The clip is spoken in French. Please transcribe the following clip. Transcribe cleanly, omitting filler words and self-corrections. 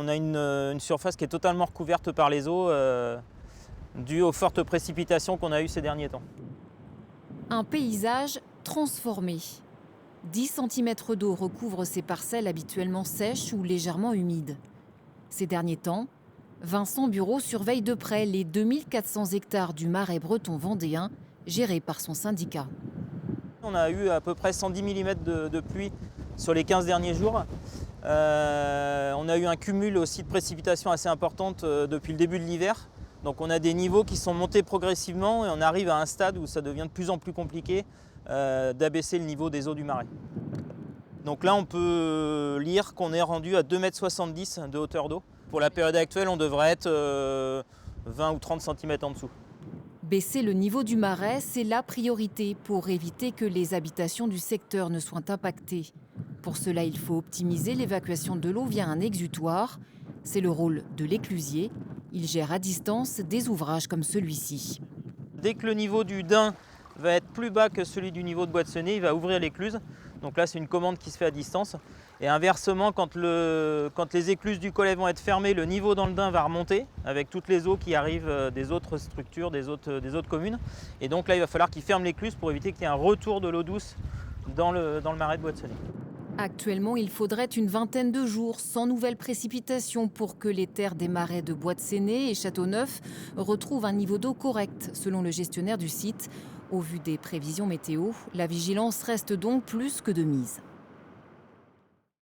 On a une surface qui est totalement recouverte par les eaux, due aux fortes précipitations qu'on a eues ces derniers temps. Un paysage transformé. 10 cm d'eau recouvrent ces parcelles habituellement sèches ou légèrement humides. Ces derniers temps, Vincent Bureau surveille de près les 2400 hectares du Marais breton vendéen, gérés par son syndicat. On a eu à peu près 110 mm de pluie sur les 15 derniers jours. On a eu un cumul aussi de précipitations assez importantes depuis le début de l'hiver. Donc on a des niveaux qui sont montés progressivement et on arrive à un stade où ça devient de plus en plus compliqué d'abaisser le niveau des eaux du Marais. Donc là on peut lire qu'on est rendu à 2,70 m de hauteur d'eau. Pour la période actuelle, on devrait être 20 ou 30 cm en dessous. Baisser le niveau du Marais, c'est la priorité pour éviter que les habitations du secteur ne soient impactées. Pour cela, il faut optimiser l'évacuation de l'eau via un exutoire. C'est le rôle de l'éclusier. Il gère à distance des ouvrages comme celui-ci. Dès que le niveau du Dain va être plus bas que celui du niveau de Boîte-Senez, il va ouvrir l'écluse. Donc là, c'est une commande qui se fait à distance. Et inversement, quand les écluses du Collet vont être fermées, le niveau dans le Dain va remonter avec toutes les eaux qui arrivent des autres structures, des autres communes. Et donc là, il va falloir qu'ils ferment l'écluse pour éviter qu'il y ait un retour de l'eau douce dans le Marais de Boîte-Senez. Actuellement, il faudrait une vingtaine de jours sans nouvelles précipitations pour que les terres des marais de Boîte-Senez et Châteauneuf retrouvent un niveau d'eau correct, selon le gestionnaire du site. Au vu des prévisions météo, la vigilance reste donc plus que de mise.